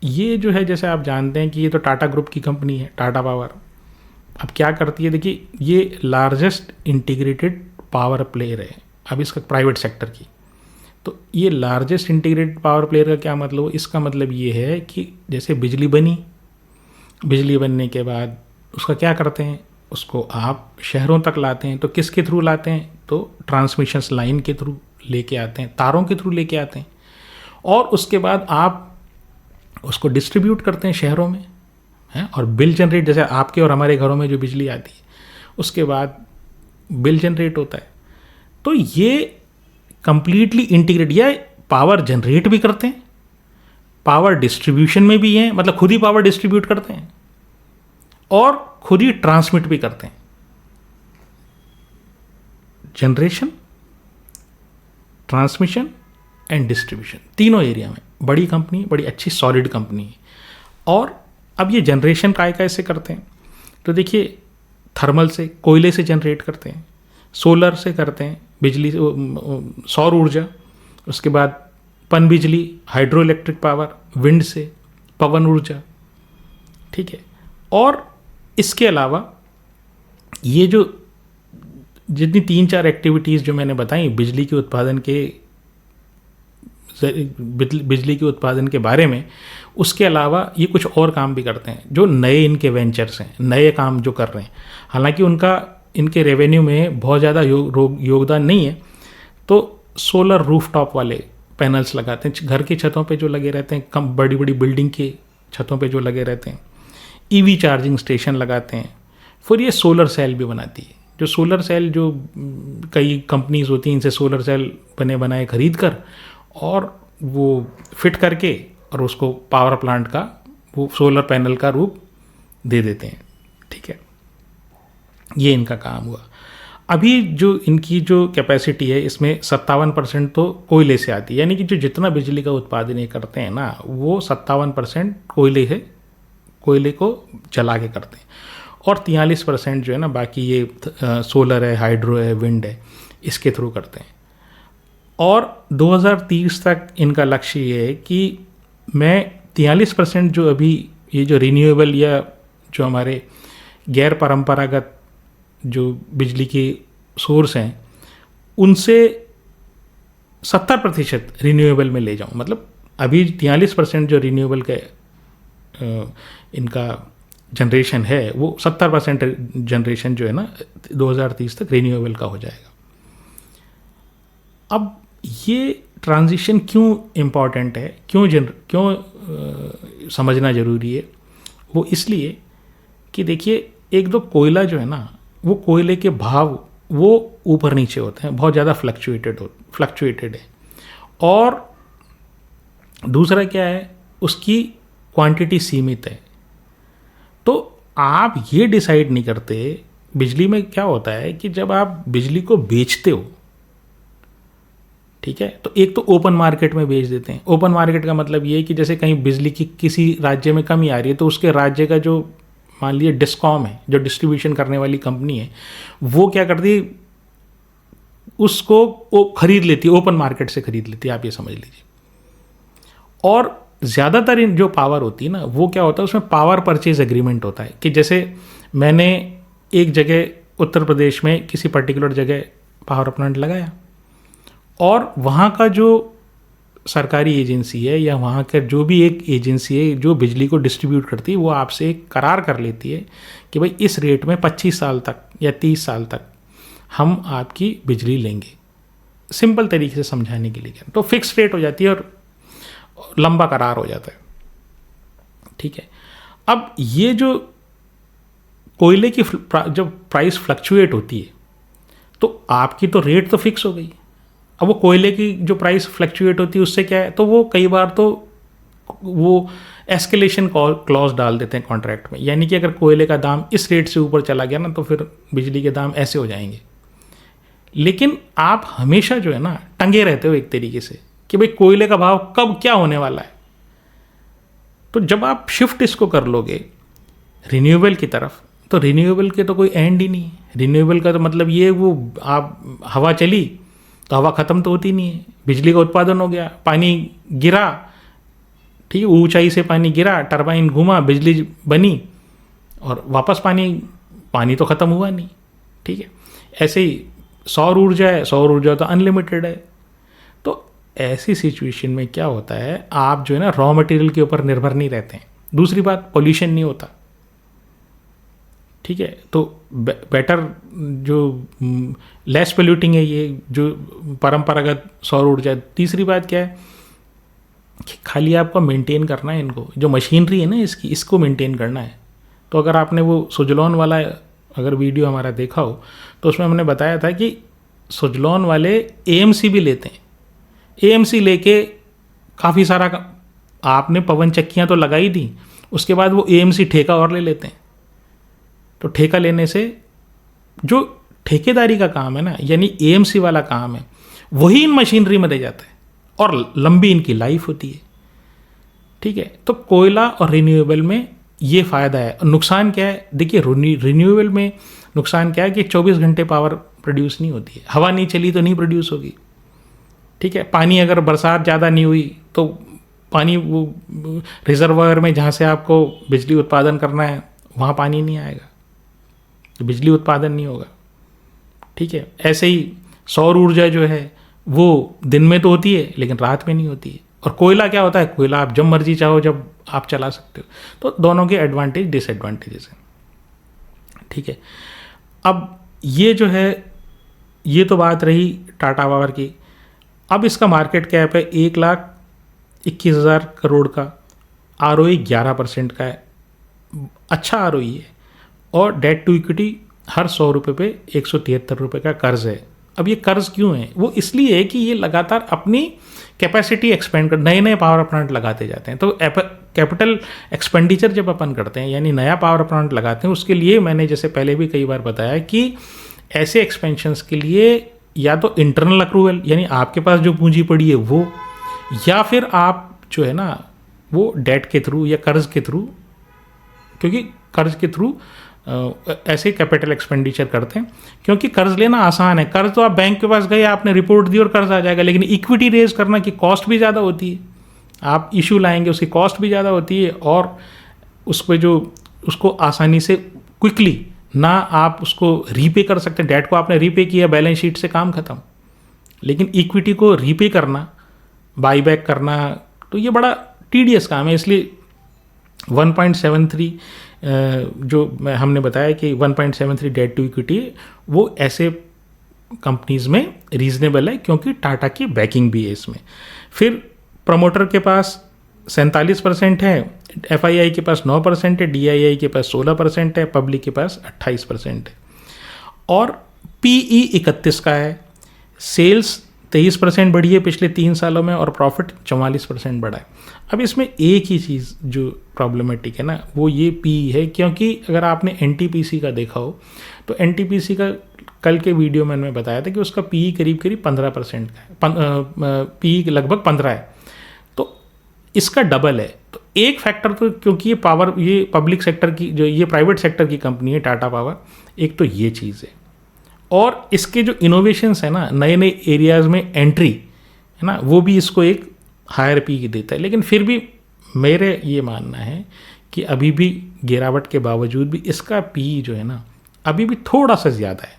ये जो है, जैसे आप जानते हैं कि ये तो टाटा ग्रुप की कंपनी है, टाटा पावर। अब क्या करती है, देखिए ये लार्जेस्ट इंटीग्रेटेड पावर प्लेयर है अब इसका प्राइवेट सेक्टर की। तो ये लार्जेस्ट इंटीग्रेटेड पावर प्लेयर का क्या मतलब हो, इसका मतलब ये है कि जैसे बिजली बनी, बिजली बनने के बाद उसका क्या करते हैं, उसको आप शहरों तक लाते हैं। तो किसके थ्रू लाते हैं, तो ट्रांसमिशन लाइन के थ्रू लेके आते हैं, तारों के थ्रू लेके आते हैं। और उसके बाद आप उसको डिस्ट्रीब्यूट करते हैं शहरों में, हैं, और बिल जनरेट, जैसे आपके और हमारे घरों में जो बिजली आती है उसके बाद बिल जनरेट होता है। तो ये कंप्लीटली इंटीग्रेट, या पावर जनरेट भी करते हैं, पावर डिस्ट्रीब्यूशन में भी हैं, मतलब खुद ही पावर डिस्ट्रीब्यूट करते हैं और खुद ही ट्रांसमिट भी करते हैं। जनरेशन, ट्रांसमिशन एंड डिस्ट्रीब्यूशन, तीनों एरिया में बड़ी कंपनी, बड़ी अच्छी सॉलिड कंपनी है। और अब ये जनरेशन काय कैसे करते हैं, तो देखिए थर्मल से, कोयले से जनरेट करते हैं, सोलर से करते हैं बिजली, सौर ऊर्जा, उसके बाद पन बिजली, हाइड्रो इलेक्ट्रिक पावर, विंड से, पवन ऊर्जा, ठीक है। और इसके अलावा ये जो जितनी 3-4 एक्टिविटीज़ जो मैंने बताई बिजली के उत्पादन के, बिजली के उत्पादन के बारे में, उसके अलावा ये कुछ और काम भी करते हैं जो नए इनके वेंचर्स हैं, नए काम जो कर रहे हैं। हालांकि उनका इनके रेवेन्यू में बहुत ज़्यादा योगदान नहीं है। तो सोलर रूफटॉप वाले पैनल्स लगाते हैं घर की छतों पे जो लगे रहते हैं, कम बड़ी बड़ी बिल्डिंग के छतों पे जो लगे रहते हैं। ईवी चार्जिंग स्टेशन लगाते हैं। फिर ये सोलर सेल भी बनाती है, जो सोलर सेल जो कई कंपनीज होती हैं इनसे सोलर सेल बने बनाए खरीद कर और वो फिट करके और उसको पावर प्लांट का, वो सोलर पैनल का रूप दे देते हैं, ठीक है। ये इनका काम हुआ। अभी जो इनकी जो कैपेसिटी है इसमें 57% तो कोयले से आती है, यानी कि जो जितना बिजली का उत्पादन ये करते हैं ना, वो 57% कोयले को जला के करते हैं। और 43% जो है ना बाकी ये सोलर है, हाइड्रो है, विंड है, इसके थ्रू करते हैं। और 2030 तक इनका लक्ष्य ये है कि मैं 43% जो अभी ये जो रिन्यूएबल या जो हमारे गैर परंपरागत जो बिजली के सोर्स हैं उनसे 70% रिन्यूएबल में ले जाऊं। मतलब अभी 43% जो रिन्यूएबल का इनका जनरेशन है वो 70% जनरेशन जो है ना 2030 तक रिन्यूएबल का हो जाएगा। अब ये ट्रांजिशन क्यों इम्पॉर्टेंट है, क्यों समझना ज़रूरी है, वो इसलिए कि देखिए एक दो कोयला जो है ना, वो कोयले के भाव वो ऊपर नीचे होते हैं, बहुत ज़्यादा फ्लक्चुएटेड है। और दूसरा क्या है, उसकी क्वांटिटी सीमित है। तो आप ये डिसाइड नहीं करते, बिजली में क्या होता है कि जब आप बिजली को बेचते हो, ठीक है, तो एक तो ओपन मार्केट में बेच देते हैं। ओपन मार्केट का मतलब ये है कि जैसे कहीं बिजली की किसी राज्य में कमी आ रही है तो उसके राज्य का जो मान लीजिए डिस्कॉम है, जो डिस्ट्रीब्यूशन करने वाली कंपनी है, वो क्या करती है, उसको वो खरीद लेती है, ओपन मार्केट से खरीद लेती है, आप ये समझ लीजिए। और ज़्यादातर जो पावर होती है ना, वो क्या होता है, उसमें पावर परचेज एग्रीमेंट होता है कि जैसे मैंने एक जगह उत्तर प्रदेश में किसी पर्टिकुलर जगह पावर प्लांट लगाया और वहाँ का जो सरकारी एजेंसी है या वहाँ का जो भी एक एजेंसी है जो बिजली को डिस्ट्रीब्यूट करती है, वो आपसे एक करार कर लेती है कि भाई इस रेट में 25 साल तक या 30 साल तक हम आपकी बिजली लेंगे। सिंपल तरीके से समझाने के लिए तो फिक्स रेट हो जाती है और लंबा करार हो जाता है, ठीक है। अब ये जो कोयले की जब प्राइस फ्लक्चुएट होती है तो आपकी तो रेट तो फिक्स हो गई। अब वो कोयले की जो प्राइस फ्लक्चुएट होती है उससे क्या है, तो वो कई बार तो वो एस्केलेशन क्लॉज डाल देते हैं कॉन्ट्रैक्ट में, यानी कि अगर कोयले का दाम इस रेट से ऊपर चला गया ना तो फिर बिजली के दाम ऐसे हो जाएंगे। लेकिन आप हमेशा जो है ना टंगे रहते हो एक तरीके से कि भाई कोयले का भाव कब क्या होने वाला है। तो जब आप शिफ्ट इसको कर लोगे रिन्यूएबल की तरफ, तो रिन्यूएबल के तो कोई एंड ही नहीं है। रिन्यूएबल का तो मतलब ये वो आप हवा चली तो हवा ख़त्म तो होती नहीं है, बिजली का उत्पादन हो गया, पानी गिरा ठीक है, ऊंचाई से पानी गिरा, टरबाइन घूमा, बिजली बनी और वापस पानी तो ख़त्म हुआ नहीं। ठीक है, ऐसे ही सौर ऊर्जा है, सौर ऊर्जा तो अनलिमिटेड है। तो ऐसी सिचुएशन में क्या होता है, आप जो है ना रॉ मटेरियल के ऊपर निर्भर नहीं रहते हैं। दूसरी बात, पोल्यूशन नहीं होता। ठीक है, तो बेटर जो लेस पोल्यूटिंग है ये जो परंपरागत सौर ऊर्जा। तीसरी बात क्या है कि खाली आपको मेंटेन करना है इनको, जो मशीनरी है ना इसको मेंटेन करना है। तो अगर आपने वो सुजलॉन वाला अगर वीडियो हमारा देखा हो तो उसमें हमने बताया था कि सुजलॉन वाले एएमसी भी लेते हैं। एएमसी लेके काफ़ी सारा आपने पवन चक्कियाँ तो लगाई दी, उसके बाद वो एएमसी ठेका और ले लेते हैं। तो ठेका लेने से जो ठेकेदारी का काम है ना, यानी एएमसी वाला काम है, वही इन मशीनरी में रह जाता है और लंबी इनकी लाइफ होती है। ठीक है, तो कोयला और रिन्यूएबल में ये फ़ायदा है। नुकसान क्या है, देखिए रिन्यूएबल में नुकसान क्या है कि 24 घंटे पावर प्रोड्यूस नहीं होती है। हवा नहीं चली तो नहीं प्रोड्यूस होगी। ठीक है, पानी अगर बरसात ज़्यादा नहीं हुई तो पानी वो रिजर्वायर में जहाँ से आपको बिजली उत्पादन करना है वहाँ पानी नहीं आएगा, तो बिजली उत्पादन नहीं होगा। ठीक है, ऐसे ही सौर ऊर्जा जो है वो दिन में तो होती है लेकिन रात में नहीं होती है। और कोयला क्या होता है, कोयला आप जब मर्जी चाहो जब आप चला सकते हो। तो दोनों के एडवांटेज डिसएडवांटेजेस हैं। ठीक है, अब ये जो है ये तो बात रही टाटा पावर की। अब इसका मार्केट कैप है 1,21,000 करोड़ का, ROE 11% का है, अच्छा ROE है। और डेट टू इक्विटी हर 100 रुपये पे 173 रुपये का कर्ज है। अब ये कर्ज क्यों है, वो इसलिए है कि ये लगातार अपनी कैपेसिटी एक्सपेंड कर नए नए पावर प्लांट लगाते जाते हैं। तो कैपिटल एक्सपेंडिचर जब अपन करते हैं यानी नया पावर प्लांट लगाते हैं, उसके लिए मैंने जैसे पहले भी कई बार बताया कि ऐसे एक्सपेंशंस के लिए या तो इंटरनल अप्रूवल यानी आपके पास जो पूंजी पड़ी है वो, या फिर आप जो है ना वो डेट के थ्रू या कर्ज के थ्रू, क्योंकि कर्ज के थ्रू ऐसे कैपिटल एक्सपेंडिचर करते हैं। क्योंकि कर्ज लेना आसान है, कर्ज तो आप बैंक के पास गए, आपने रिपोर्ट दी और कर्ज आ जाएगा। लेकिन इक्विटी रेज करना की कॉस्ट भी ज़्यादा होती है, आप इशू लाएंगे उसकी कॉस्ट भी ज़्यादा होती है, और उस पर जो उसको आसानी से क्विकली ना आप उसको रीपे कर सकते। डेट को आपने रीपे किया, बैलेंस शीट से काम खत्म। लेकिन इक्विटी को रीपे करना, बाईबैक करना, तो ये बड़ा टीडियस काम है। इसलिए 1.73 जो हमने बताया कि 1.73 डेट टू इक्विटी वो ऐसे कंपनीज में रीजनेबल है क्योंकि टाटा की बैकिंग भी है इसमें। फिर प्रमोटर के पास 47% है, FII के पास 9% है, DII के पास 16% है, पब्लिक के पास 28% है। और PE 31 का है, सेल्स 23% बढ़ी है पिछले 3 सालों में और प्रॉफिट 44% बढ़ा है। अब इसमें एक ही चीज़ जो प्रॉब्लमेटिक है ना वो ये PE है, क्योंकि अगर आपने NTPC का देखा हो तो NTPC का कल के वीडियो में मैंने बताया था कि उसका PE करीब 15% का है, PE लगभग 15 है, तो इसका डबल है। तो एक फैक्टर तो क्योंकि ये पब्लिक सेक्टर की जो ये प्राइवेट सेक्टर की कंपनी है टाटा पावर, एक तो ये चीज़ है। और इसके जो इनोवेशंस है ना, नए नए एरियाज़ में एंट्री है ना, वो भी इसको एक हायर PE देता है। लेकिन फिर भी मेरे ये मानना है कि अभी भी गिरावट के बावजूद भी इसका PE जो है ना अभी भी थोड़ा सा ज़्यादा है।